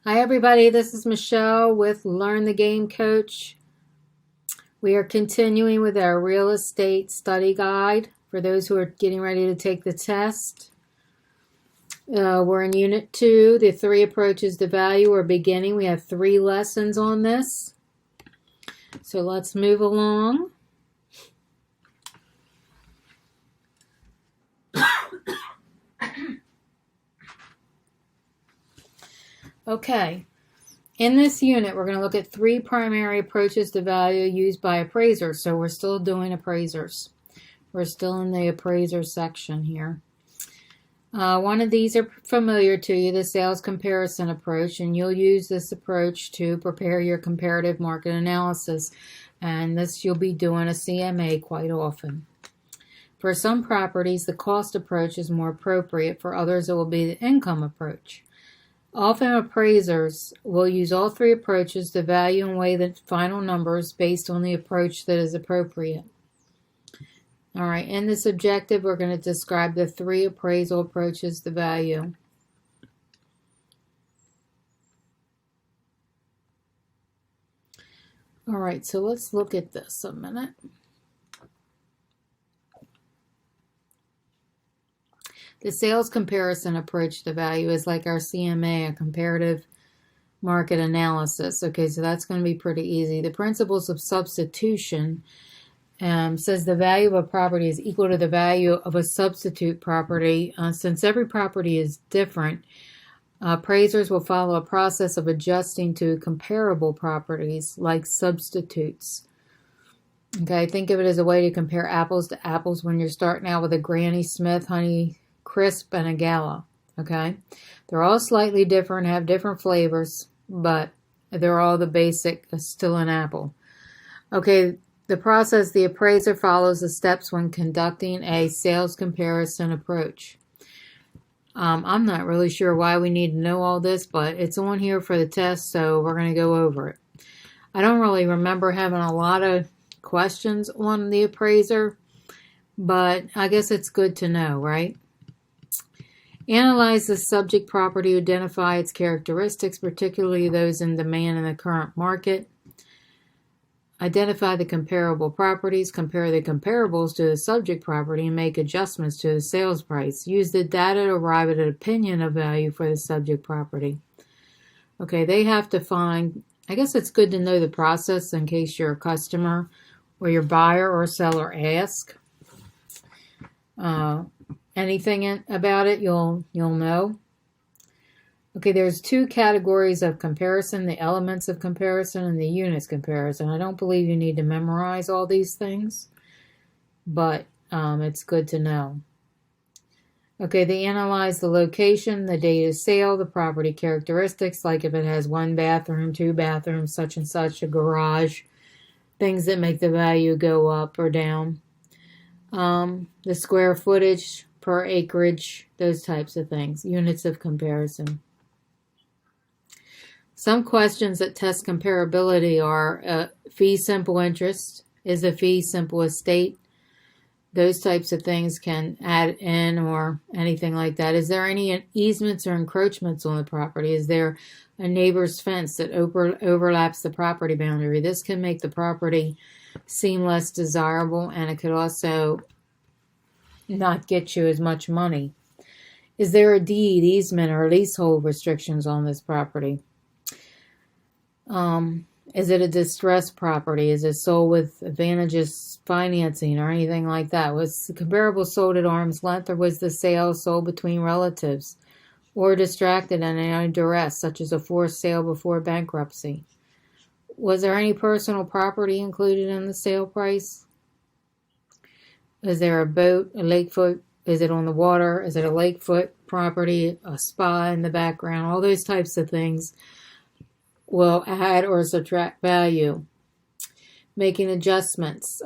Hi everybody, this is Michelle with Learn the Game Coach. We are continuing with our real estate study guide for those who are getting ready to take the test. We're in Unit 2, the 3 approaches to value. We're beginning. We have 3 lessons on this. So let's move along. Okay. In this unit, we're going to look at 3 primary approaches to value used by appraisers. So we're still doing appraisers. We're still in the appraiser section here. One of these are familiar to you, the sales comparison approach, and you'll use this approach to prepare your comparative market analysis. And this you'll be doing a CMA quite often. For some properties, the cost approach is more appropriate. For others, it will be the income approach. Often appraisers will use all 3 approaches to value and weigh the final numbers based on the approach that is appropriate. All right, in this objective, we're going to describe the 3 appraisal approaches to value. All right, so let's look at this a minute. The sales comparison approach to value is like our CMA, a comparative market analysis. Okay, so that's going to be pretty easy. The principles of substitution says the value of a property is equal to the value of a substitute property. Since every property is different, appraisers will follow a process of adjusting to comparable properties like substitutes. Okay, think of it as a way to compare apples to apples when you're starting out with a Granny Smith, Honey Crisp, and a Gala. Okay, they're all slightly different, have different flavors, but they're all the basic, still an apple. Okay, the process the appraiser follows the steps when conducting a sales comparison approach. I'm not really sure why we need to know all this, but it's on here for the test, so we're going to go over it. I don't really remember having a lot of questions on the appraiser, but I guess it's good to know, right? Analyze the subject property to identify its characteristics, particularly those in demand in the current market. Identify the comparable properties, compare the comparables to the subject property, and make adjustments to the sales price. Use the data to arrive at an opinion of value for the subject property. Okay, they have to find, I guess it's good to know the process in case you're a customer or your buyer or seller ask. Anything about it, you'll know. Okay, there's 2 categories of comparison, the elements of comparison and the units comparison. I don't believe you need to memorize all these things, but it's good to know. Okay, they analyze the location, the date of sale, the property characteristics, like if it has 1 bathroom, 2 bathrooms, such and such, a garage, things that make the value go up or down. The square footage per acreage, those types of things, units of comparison. Some questions that test comparability are fee simple interest. Is a fee simple estate? Those types of things can add in or anything like that. Is there any easements or encroachments on the property? Is there a neighbor's fence that overlaps the property boundary? This can make the property seem less desirable, and it could also not get you as much money. Is there a deed, easement, or leasehold restrictions on this property? Is it a distressed property? Is it sold with advantageous financing or anything like that? Was the comparable sold at arm's length, or was the sale sold between relatives or distracted and in duress, such as a forced sale before bankruptcy? Was there any personal property included in the sale price? Is there a boat, a lakefoot? Is it on the water? Is it a lakefoot property, a spa in the background? All those types of things will add or subtract value. Making adjustments.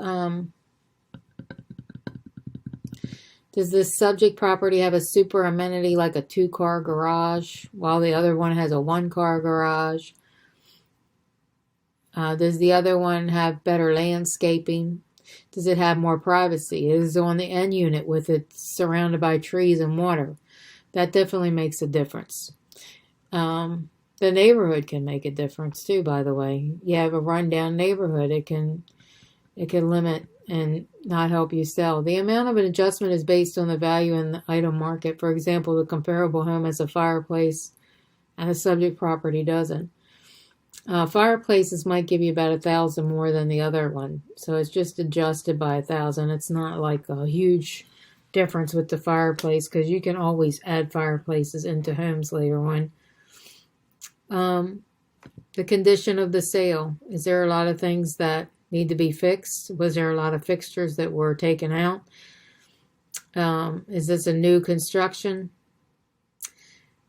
Does this subject property have a super amenity like a 2-car garage, while the other one has a 1-car garage? Does the other one have better landscaping? Does it have more privacy? It is on the end unit with it surrounded by trees and water. That definitely makes a difference. The neighborhood can make a difference too, by the way. You have a rundown neighborhood, it can limit and not help you sell. The amount of an adjustment is based on the value in the item market. For example, the comparable home has a fireplace and the subject property doesn't. Fireplaces might give you about $1,000 more than the other one, so it's just adjusted by $1,000. It's not like a huge difference with the fireplace because you can always add fireplaces into homes later on. The condition of the sale. Is there a lot of things that need to be fixed? Was there a lot of fixtures that were taken out? Is this a new construction?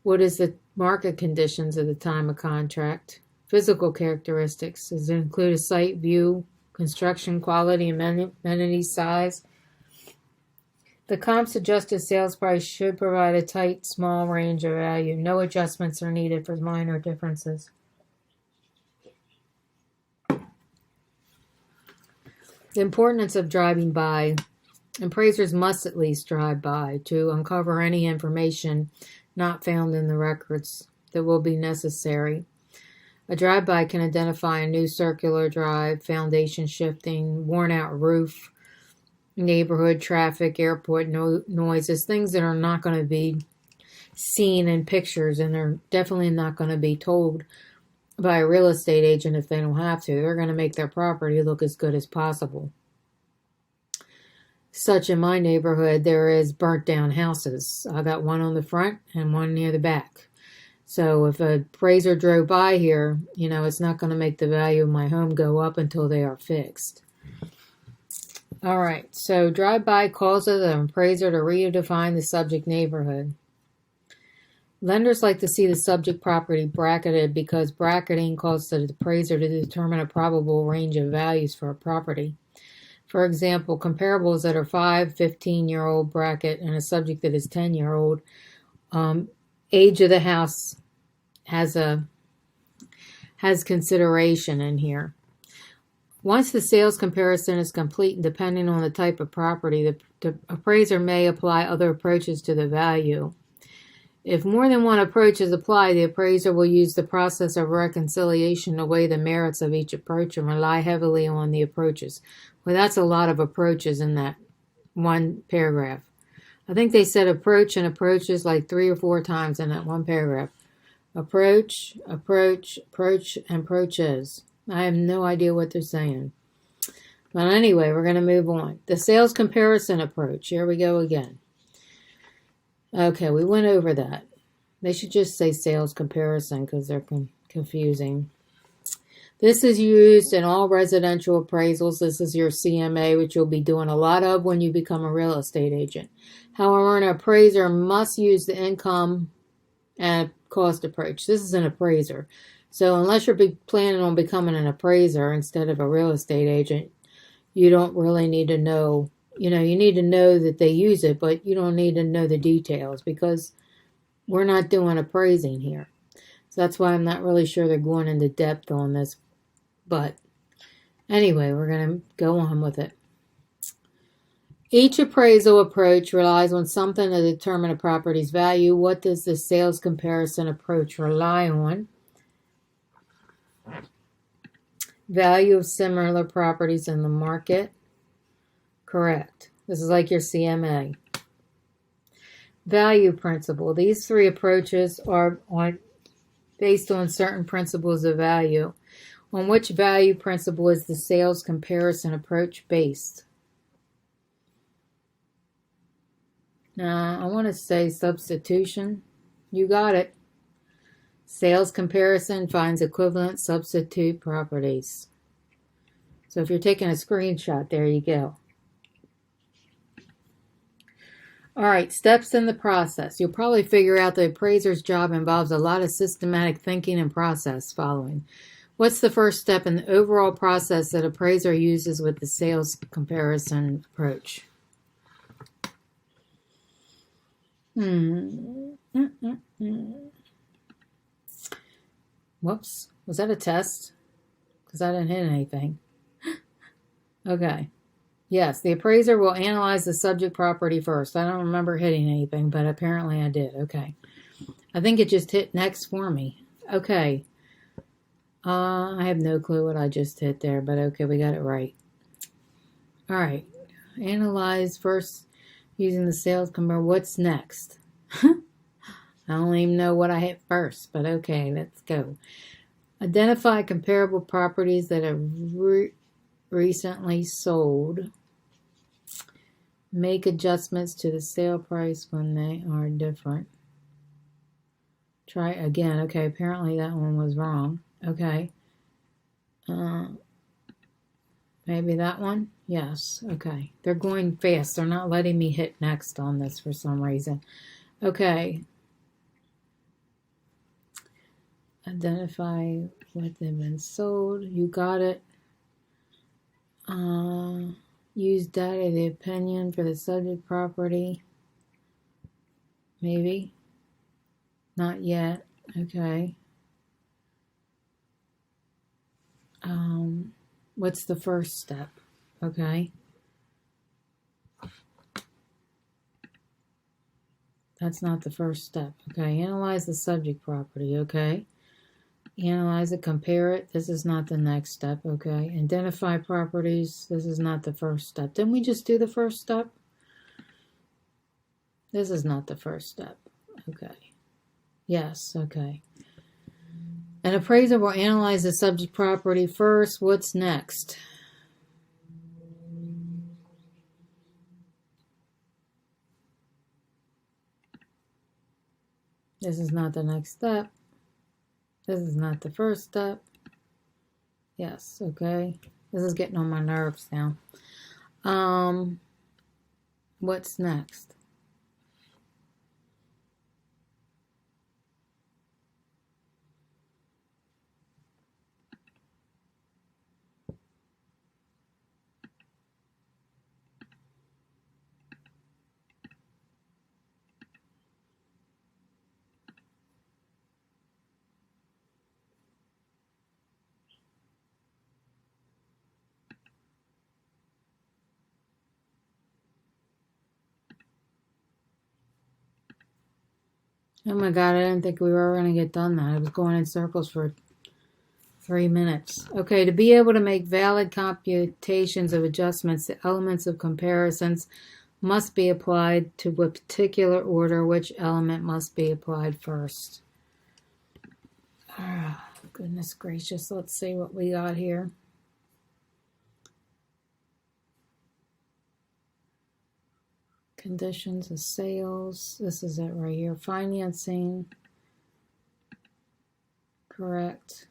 What is the market conditions at the time of contract? Physical characteristics. Does it include a site view, construction quality, amenity size? The comp's adjusted sales price should provide a tight, small range of value. No adjustments are needed for minor differences. The importance of driving by. Appraisers must at least drive by to uncover any information not found in the records that will be necessary. A drive-by can identify a new circular drive, foundation shifting, worn-out roof, neighborhood traffic, airport noises, things that are not going to be seen in pictures, and they're definitely not going to be told by a real estate agent if they don't have to. They're going to make their property look as good as possible. Such in my neighborhood, there is burnt down houses. I got one on the front and one near the back. So if an appraiser drove by here, it's not going to make the value of my home go up until they are fixed. All right, so drive-by causes an appraiser to redefine the subject neighborhood. Lenders like to see the subject property bracketed because bracketing causes the appraiser to determine a probable range of values for a property. For example, comparables that are 15-year-old bracket and a subject that is 10-year-old. Age of the house has consideration in here. Once the sales comparison is complete and depending on the type of property, the appraiser may apply other approaches to the value. If more than one approach is applied, the appraiser will use the process of reconciliation to weigh the merits of each approach and rely heavily on the approaches. Well, that's a lot of approaches in that one paragraph. I think they said approach and approaches like 3 or 4 times in that one paragraph. Approach, approach, approach, and approaches. I have no idea what they're saying. But anyway, we're going to move on. The sales comparison approach. Here we go again. Okay, we went over that. They should just say sales comparison because they're confusing. This is used in all residential appraisals. This is your CMA, which you'll be doing a lot of when you become a real estate agent. However, an appraiser must use the income and cost approach. This is an appraiser. So unless you're planning on becoming an appraiser instead of a real estate agent, you don't really need to know. You need to know that they use it, but you don't need to know the details because we're not doing appraising here. So that's why I'm not really sure they're going into depth on this. But anyway, we're going to go on with it. Each appraisal approach relies on something to determine a property's value. What does the sales comparison approach rely on? Value of similar properties in the market. Correct. This is like your CMA. Value principle. These 3 approaches are based on certain principles of value. On which value principle is the sales comparison approach based? Now, I want to say substitution. You got it. Sales comparison finds equivalent substitute properties. So if you're taking a screenshot, there you go. All right, steps in the process. You'll probably figure out the appraiser's job involves a lot of systematic thinking and process following. What's the first step in the overall process that appraiser uses with the sales comparison approach? Whoops. Was that a test? Because I didn't hit anything. Okay. Yes, the appraiser will analyze the subject property first. I don't remember hitting anything, but apparently I did. Okay. I think it just hit next for me. Okay. I have no clue what I just hit there, but okay, we got it right. All right. Analyze first using the sales compare. What's next? I don't even know what I hit first, but okay, let's go. Identify comparable properties that have recently sold. Make adjustments to the sale price when they are different. Try again. Okay, apparently that one was wrong. Okay. Maybe that one? Yes. Okay. They're going fast. They're not letting me hit next on this for some reason. Okay. Identify what they've been sold. You got it. Use data, the opinion for the subject property. Maybe. Not yet. Okay. What's the first step? Okay. That's not the first step. Okay. Analyze the subject property. Okay. Analyze it, compare it. This is not the next step. Okay. Identify properties. This is not the first step. Didn't we just do the first step? This is not the first step. Okay. Yes. Okay. An appraiser will analyze the subject property first. What's next? This is not the next step. This is not the first step. Yes, okay. This is getting on my nerves now. What's next? Oh my God, I didn't think we were going to get done that. I was going in circles for 3 minutes. Okay, to be able to make valid computations of adjustments, the elements of comparisons must be applied to a particular order. Which element must be applied first? Oh, goodness gracious. Let's see what we got here. Conditions of sales. This is it right here. Financing. Correct.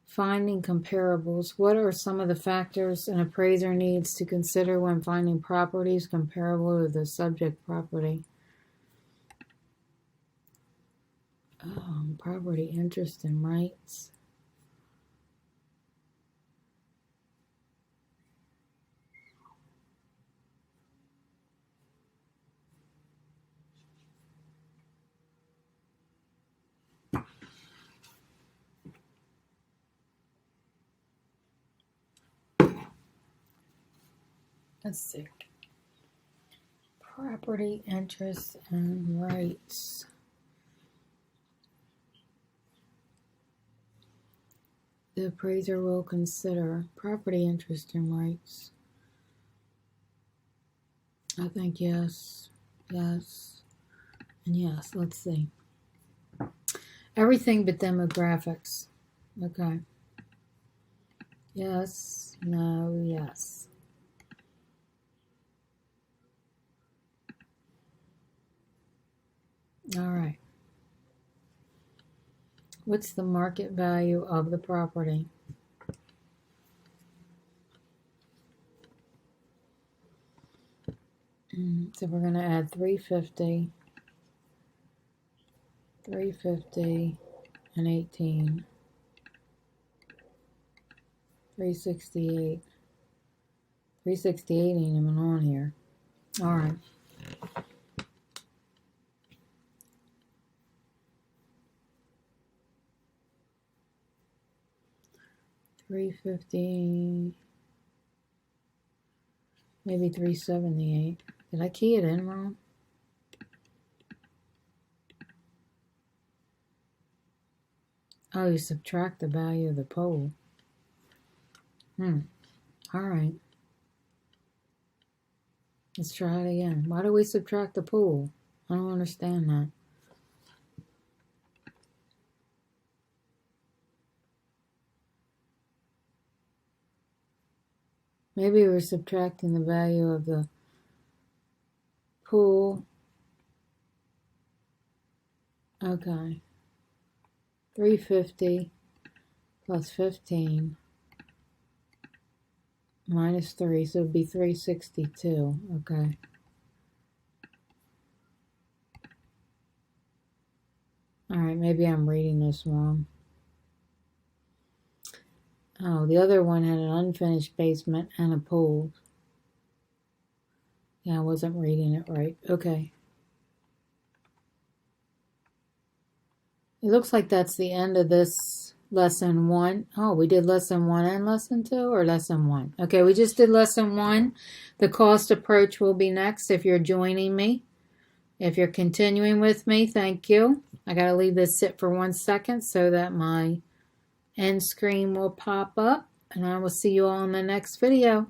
Finding comparables. What are some of the factors an appraiser needs to consider when finding properties comparable to the subject property? Property interest and rights. Let's see. Property interests and rights. The appraiser will consider property interest and rights. I think yes, yes, and yes. Let's see. Everything but demographics. Okay. Yes, no, yes. All right. What's the market value of the property? So we're going to add 350, 350, and 18. 368. 368 ain't even on here. All right. $350, maybe 378. Did I key it in wrong? Oh, you subtract the value of the pool. All right. Let's try it again. Why do we subtract the pool? I don't understand that. Maybe we're subtracting the value of the pool. Okay. 350 plus 15 minus 3, so it would be 362. Okay. All right, maybe I'm reading this wrong. Oh, the other one had an unfinished basement and a pool. Yeah, I wasn't reading it right. Okay. It looks like that's the end of this lesson 1. Oh, we did lesson 1 and lesson 2, or lesson 1? Okay, we just did lesson 1. The cost approach will be next if you're joining me. If you're continuing with me, thank you. I got to leave this sit for 1 second so that my end screen will pop up, and I will see you all in the next video.